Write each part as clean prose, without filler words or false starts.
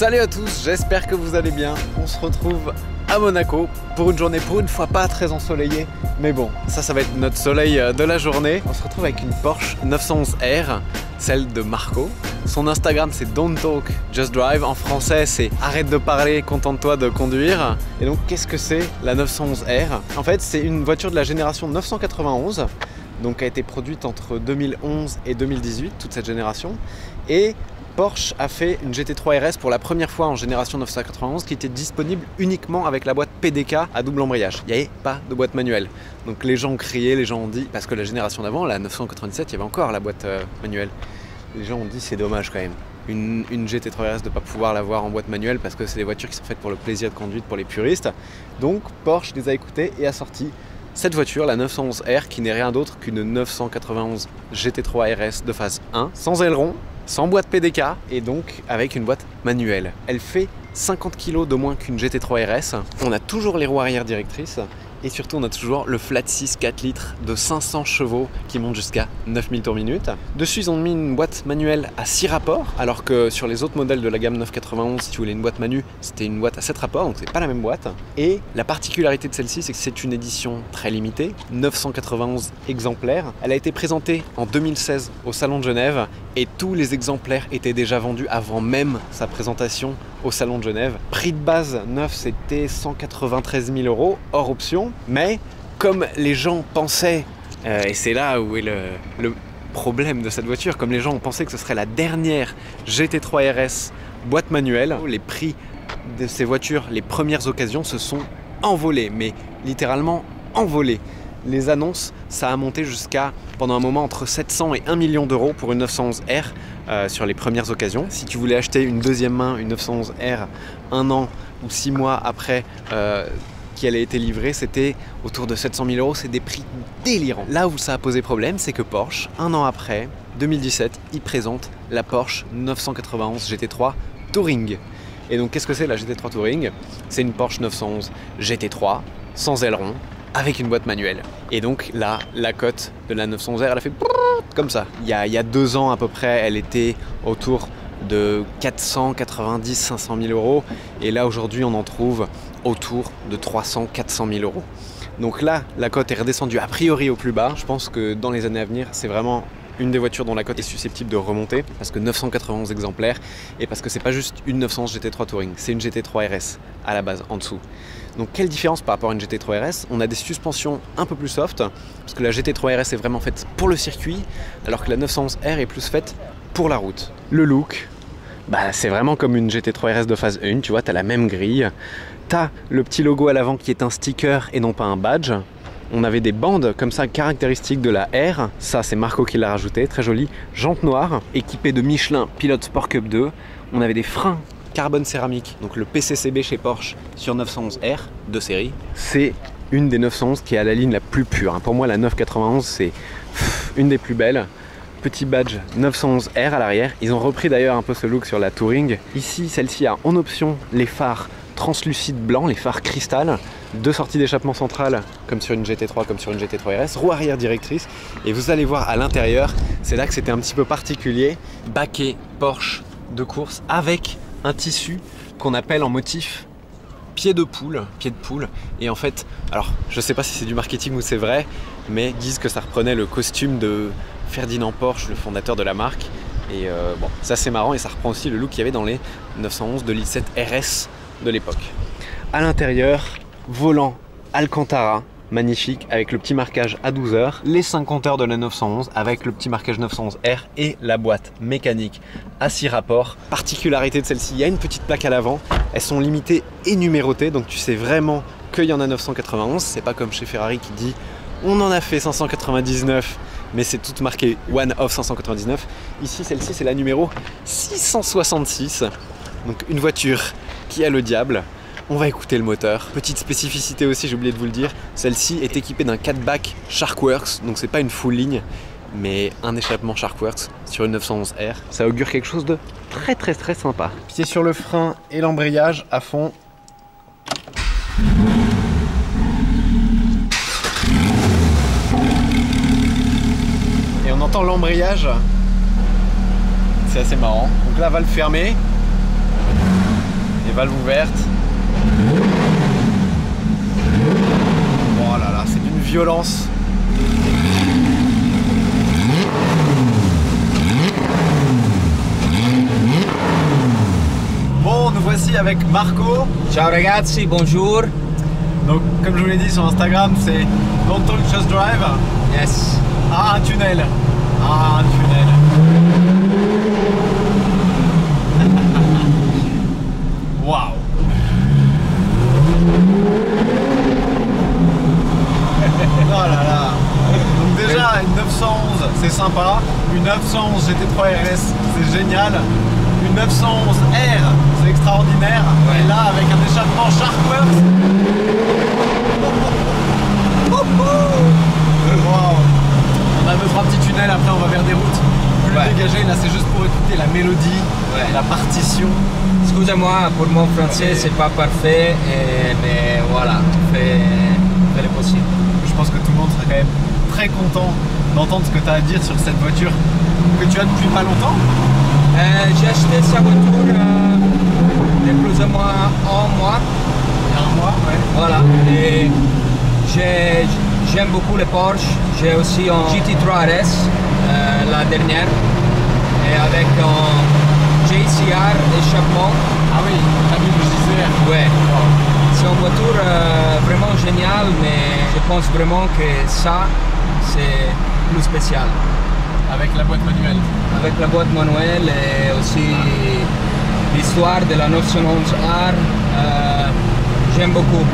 Salut à tous, j'espère que vous allez bien. On se retrouve à Monaco pour une journée, pour une fois pas très ensoleillée. Mais bon, ça va être notre soleil de la journée. On se retrouve avec une Porsche 911R, celle de Marco. Son Instagram c'est Don't Talk, Just Drive. En français c'est Arrête de parler, contente-toi de conduire. Et donc qu'est-ce que c'est la 911R? En fait c'est une voiture de la génération 991. Donc a été produite entre 2011 et 2018, toute cette génération. Et Porsche a fait une GT3 RS pour la première fois en génération 991 qui était disponible uniquement avec la boîte PDK à double embrayage. Il n'y avait pas de boîte manuelle. Donc les gens ont crié, les gens ont dit, parce que la génération d'avant, la 997, il y avait encore la boîte manuelle. Les gens ont dit c'est dommage quand même. Une GT3 RS de ne pas pouvoir l'avoir en boîte manuelle parce que c'est des voitures qui sont faites pour le plaisir de conduite pour les puristes. Donc Porsche les a écoutés et a sorti cette voiture, la 911R, qui n'est rien d'autre qu'une 991 GT3 RS de phase 1, sans aileron, sans boîte PDK et donc avec une boîte manuelle. Elle fait 50 kg de moins qu'une GT3 RS. On a toujours les roues arrière directrices et surtout on a toujours le flat 6 4 litres de 500 chevaux qui monte jusqu'à 9000 tours minute. Dessus ils ont mis une boîte manuelle à 6 rapports alors que sur les autres modèles de la gamme 991 si tu voulais une boîte manu c'était une boîte à 7 rapports donc c'est pas la même boîte. Et la particularité de celle-ci c'est que c'est une édition très limitée, 991 exemplaires. Elle a été présentée en 2016 au Salon de Genève et tous les exemplaires étaient déjà vendus avant même sa présentation au Salon de Genève. Prix de base neuf c'était 193 000 € hors option. Mais comme les gens pensaient, et c'est là où est le problème de cette voiture, comme les gens ont pensé que ce serait la dernière GT3 RS boîte manuelle, les prix de ces voitures, les premières occasions se sont envolés, mais littéralement envolés. Les annonces, ça a monté jusqu'à, pendant un moment, entre 700 et 1 million d'euros pour une 911R sur les premières occasions. Si tu voulais acheter une deuxième main, une 911R, un an ou 6 mois après qu'elle a été livrée, c'était autour de 700 000 €, c'est des prix délirants. Là où ça a posé problème, c'est que Porsche, un an après, 2017, il présente la Porsche 991 GT3 Touring. Et donc qu'est-ce que c'est la GT3 Touring? C'est une Porsche 911 GT3 sans aileron, avec une boîte manuelle. Et donc là, la cote de la 911R, elle a fait comme ça. Il y a 2 ans à peu près, elle était autour de 490-500 000 €. Et là, aujourd'hui, on en trouve autour de 300-400 000 €. Donc là, la cote est redescendue a priori au plus bas. Je pense que dans les années à venir, c'est vraiment une des voitures dont la cote est susceptible de remonter parce que 991 exemplaires et parce que c'est pas juste une 911 GT3 Touring, c'est une GT3 RS à la base en dessous. Donc quelle différence par rapport à une GT3 RS? On a des suspensions un peu plus soft parce que la GT3 RS est vraiment faite pour le circuit alors que la 911R est plus faite pour la route. Le look, bah, c'est vraiment comme une GT3 RS de phase 1, tu vois, tu as la même grille, tu as le petit logo à l'avant qui est un sticker et non pas un badge. On avait des bandes comme ça caractéristiques de la R, ça c'est Marco qui l'a rajouté, très joli. Jantes noires, équipées de Michelin Pilot Sport Cup 2. On avait des freins carbone céramique, donc le PCCB chez Porsche sur 911R de série. C'est une des 911 qui est à la ligne la plus pure. Pour moi la 991 c'est une des plus belles. Petit badge 911R à l'arrière. Ils ont repris d'ailleurs un peu ce look sur la Touring. Ici, celle-ci a en option les phares translucides blancs, les phares cristal, 2 sorties d'échappement centrale comme sur une GT3, comme sur une GT3 RS, roue arrière directrice. Et vous allez voir à l'intérieur, c'est là que c'était un petit peu particulier, baquet Porsche de course avec un tissu qu'on appelle en motif pied de poule. Et en fait, alors je sais pas si c'est du marketing ou c'est vrai, mais ils disent que ça reprenait le costume de Ferdinand Porsche, le fondateur de la marque. Et bon, ça c'est marrant et ça reprend aussi le look qu'il y avait dans les 911 de l'I7 RS de l'époque. À l'intérieur, volant Alcantara, magnifique, avec le petit marquage à 12 heures, les 5 compteurs de la 911 avec le petit marquage 911R et la boîte mécanique à 6 rapports. Particularité de celle-ci, il y a une petite plaque à l'avant, elles sont limitées et numérotées, donc tu sais vraiment qu'il y en a 991, c'est pas comme chez Ferrari qui dit on en a fait 599 mais c'est tout marqué One of 599. Ici, celle-ci, c'est la numéro 666. Donc une voiture qui a le diable. On va écouter le moteur. Petite spécificité aussi, j'ai oublié de vous le dire, celle-ci est équipée d'un 4-back Sharkworks, donc c'est pas une full ligne, mais un échappement Sharkworks sur une 911R. Ça augure quelque chose de très sympa. Pied sur le frein et l'embrayage à fond. Et on entend l'embrayage. C'est assez marrant. Donc là, va le fermer. Les valves ouvertes. Oh là là, c'est d'une violence. Bon, nous voici avec Marco. Ciao ragazzi, bonjour. Donc, comme je vous l'ai dit sur Instagram, c'est Don't Talk Just Drive. Yes. Ah, un tunnel. Ah, un tunnel. Waouh. Oh là là. Donc déjà, une 911, c'est sympa. Une 911 GT3 RS, c'est génial. Une 911R, c'est extraordinaire. Ouais. Et là, avec un échappement Sharkworks. Wow. On a 2-3 petits tunnels, après on va vers des routes plus dégagées. Là, c'est juste pour écouter la mélodie, la partition. Excusez-moi, pour mon français, c'est pas parfait, mais voilà, fait le possible. Je pense que tout le monde serait quand même très content d'entendre ce que tu as à dire sur cette voiture que tu as depuis pas longtemps. J'ai acheté sa voiture il y a plus ou moins un mois. Il y a un mois, ouais. Voilà, et j'aime beaucoup les Porsche. J'ai aussi un GT3 RS, la dernière, et avec un JCR échappement. Ah oui, t'as vu le JCR. Ouais. C'est une voiture vraiment géniale, mais je pense vraiment que ça, c'est plus spécial. Avec la boîte manuelle. Avec la boîte manuelle et aussi l'histoire de la 911R, j'aime beaucoup.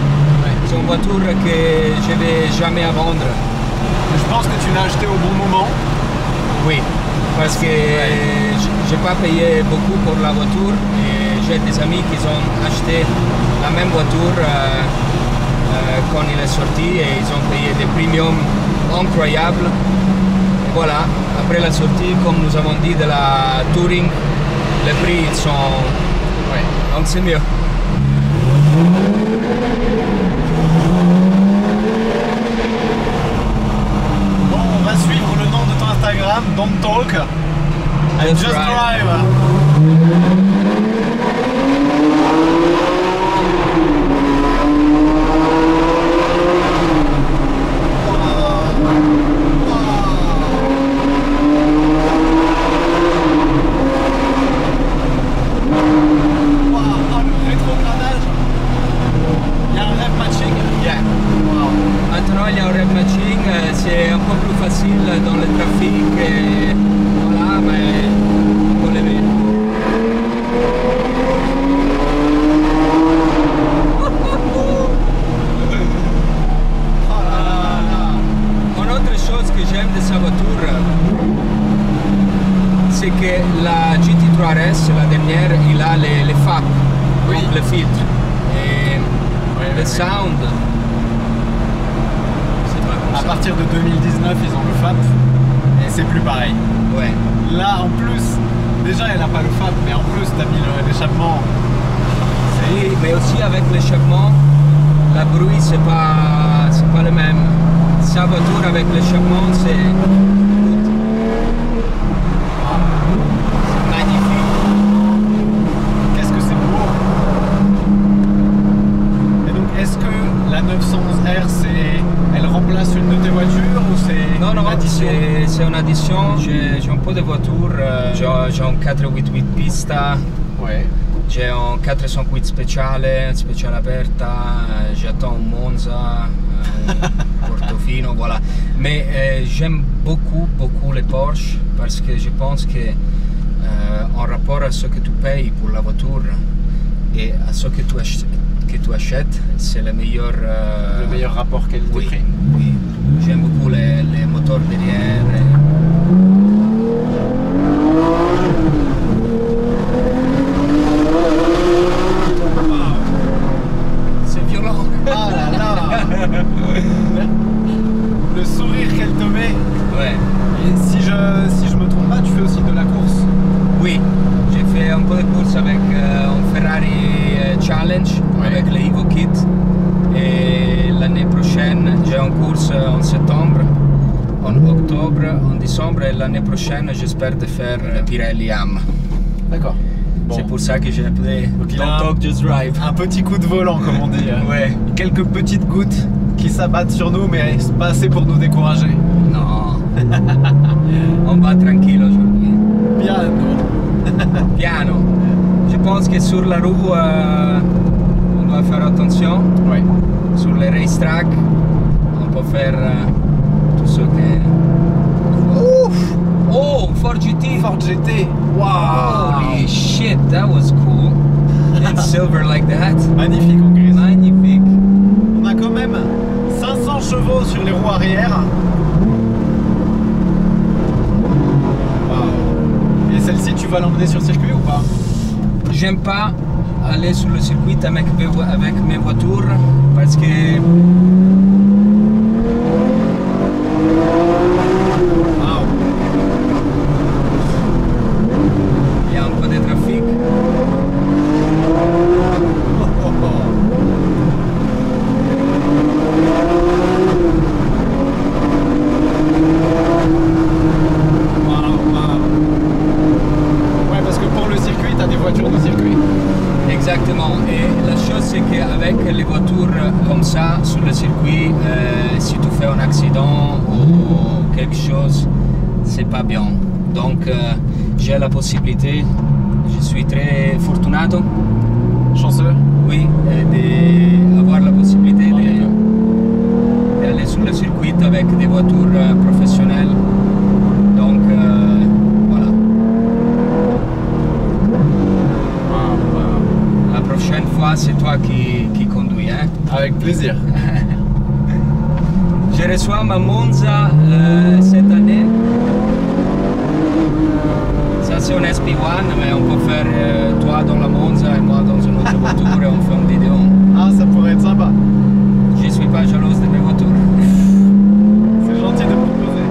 Ouais. C'est une voiture que je ne vais jamais à vendre. Je pense que tu l'as acheté au bon moment. Oui, parce que j'ai pas payé beaucoup pour la voiture et j'ai des amis qui ont acheté la même voiture quand il est sorti et ils ont payé des premiums incroyables. Et voilà, après la sortie, comme nous avons dit de la Touring, les prix sont... Ouais. Donc c'est mieux. Bon, on va suivre le nom de ton Instagram, Don't Talk. And Just Drive. Maintenant il y a un rev matching, c'est un peu plus facile dans le trafic et voilà, mais on le met. Une autre chose que j'aime de sa voiture, c'est que la GT3 RS, la dernière, il a les FAP, donc le filtre. Et le sound. À partir de 2019, ils ont le FAP et c'est plus pareil. Ouais. Là, en plus, déjà elle n'a pas le FAP, mais en plus, tu as mis l'échappement. Oui, mais aussi avec l'échappement, le bruit, c'est pas le même. Sa voiture avec l'échappement, c'est magnifique. Qu'est-ce que c'est beau! Et donc, est-ce que la 911R, elle remplace une de tes voitures ou c'est Non, une addition? c'est une addition. J'ai un peu de voitures. J'ai un 488 pista. Ouais. J'ai un 408 speciale aperta. J'attends un Monza, un Portofino, voilà. Mais j'aime beaucoup les Porsche parce que je pense que en rapport à ce que tu payes pour la voiture et à ce que tu achètes, c'est le meilleur rapport qualité-prix. Oui, oui. J'aime beaucoup les moteurs derrière. C'est violent. Ah là là. Le sourire qu'elle te met. Ouais. Et si je me trompe pas, tu fais aussi de la course. Oui, j'ai fait un peu de course avec un Ferrari Challenge, avec le Evo Kit. Et l'année prochaine, j'ai une course en septembre, en octobre, en décembre et l'année prochaine, j'espère de faire Pirelli AM. D'accord. Bon. C'est pour ça que j'ai appelé Donc, il Don't a Talk, Just Drive. Un petit coup de volant, comme on dit. Ouais. Quelques petites gouttes qui s'abattent sur nous, mais c'est pas assez pour nous décourager. Non. On va tranquille aujourd'hui. Piano. Piano. Je pense que sur la roue, on doit faire attention. Ouais. Sur les racetracks, on peut faire tout ce que... Ouf! Oh, Ford GT! Ford GT. Wow! Holy shit, that was cool. In silver like that. Magnifique en gris. Magnifique. On a quand même 500 chevaux sur les roues arrière. Wow. Et celle-ci, tu vas l'emmener sur circuit ou pas? J'aime pas aller sur le circuit avec mes voitures parce que Wow. il y a un peu de trafic. Oh, oh, oh. Wow, wow. Ouais, parce que pour le circuit, t'as des voitures de circuit. Exactement. Et la chose c'est qu'avec les voitures comme ça sur le circuit, si tu fais un accident ou quelque chose, c'est pas bien. Donc j'ai la possibilité, je suis très fortunato, Chanceux. oui, d'avoir la possibilité d'aller sur le circuit avec des voitures professionnelles. Donc voilà. Wow, wow. La prochaine fois, c'est toi qui conduis. Hein? Avec plaisir. Je reçois ma Monza cette année. Ça, c'est un SP1, mais on peut faire toi dans la Monza et moi dans une autre voiture et on fait une vidéo. Ah, ça pourrait être sympa. Je suis pas jalouse de mes voitures. C'est gentil de proposer.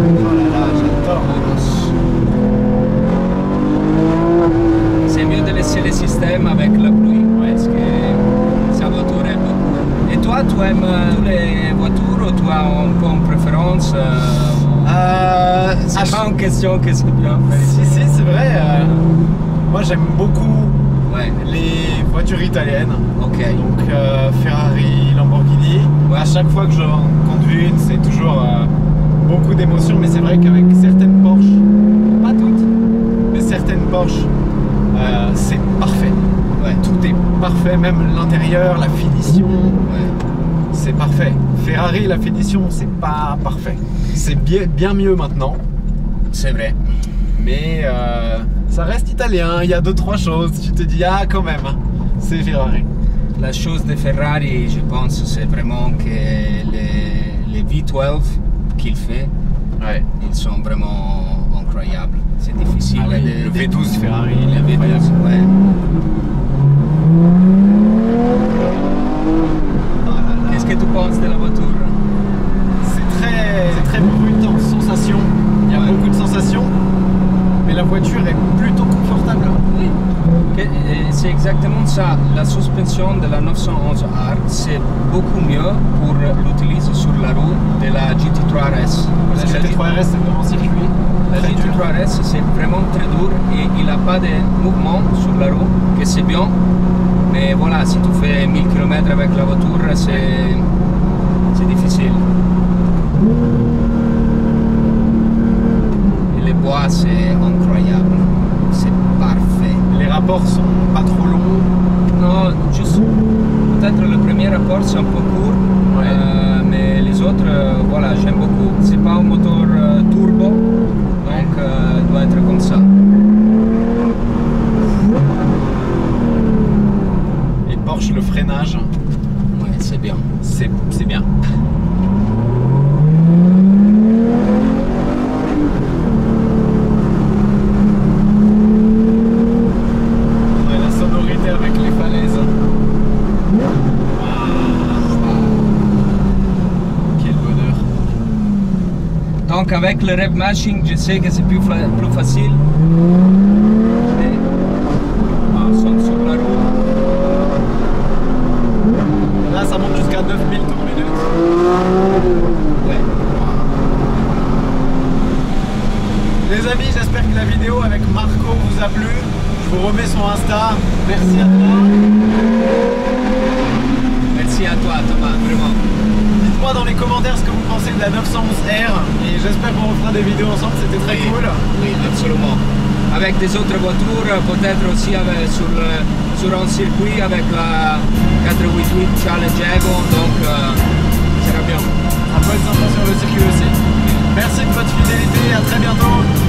Oh là là, j'adore. C'est mieux de laisser le système avec la pluie, parce que sa voiture aime beaucoup. Et toi, tu aimes toutes les voitures ou tu as un peu une préférence C'est pas une question que c'est bien fait. Si, c'est vrai. Moi, j'aime beaucoup Ouais, les voitures italiennes. ok. Donc Ferrari, Lamborghini. Ouais. À chaque fois que j'en conduis une, c'est toujours beaucoup d'émotions. Mais c'est vrai qu'avec certaines Porsche, pas toutes, mais certaines Porsche, c'est parfait. Ouais, Tout est parfait, même l'intérieur, la finition, ouais. c'est parfait. Ferrari, la finition, c'est pas parfait. C'est bien mieux maintenant, C'est vrai. mais ça reste italien. Il y a 2-3 choses. Tu te dis, ah, quand même, hein, c'est Ferrari. La chose de Ferrari, je pense, c'est vraiment que les V12 qu'il fait, Ouais. ils sont vraiment incroyables. C'est difficile. Ah oui, le V12 Ferrari, Le V12, incroyable. ouais. Ah là là. Qu'est-ce que tu penses de la voiture? C'est très brut en sensation. Il y a Ouais. beaucoup de sensations, mais la voiture est plutôt confortable. Oui. C'est exactement ça. La suspension de la 911R, c'est beaucoup mieux pour l'utiliser sur la route de la GT3RS. La Parce que GT3RS, c'est vraiment circuit. La Très dur. GT3RS, c'est vraiment très dur et il n'a pas de mouvement sur la route, que c'est bien. Mais voilà, si tu fais 1000 km avec la voiture, c'est difficile. Et les bois, c'est incroyable. C'est parfait. Les rapports sont pas trop longs. Non, juste peut-être le premier rapport c'est un peu court, Ouais. mais les autres, voilà, j'aime beaucoup. C'est pas un moteur turbo, donc il doit être comme ça. Et Porsche, le freinage, Ouais, c'est bien. c'est bien. Ouais, la sonorité avec les falaises. Quel bonheur. Donc avec le rev mashing, je sais que c'est plus facile. On sonne sur la roue. Là, ça monte jusqu'à 9000 tours minute. Ouais. Les amis, j'espère que la vidéo avec Marco vous a plu. Je vous remets son Insta. Merci à toi. Merci à toi Thomas, vraiment. Dites-moi dans les commentaires ce que vous pensez de la 911R et j'espère qu'on refera des vidéos ensemble, c'était très cool. Oui, absolument. Avec des autres voitures, peut-être aussi sur un circuit avec la 488 Challenge Evo, donc ça sera bien. Ça peut être sympa sur le circuit aussi. Merci de votre fidélité, à très bientôt.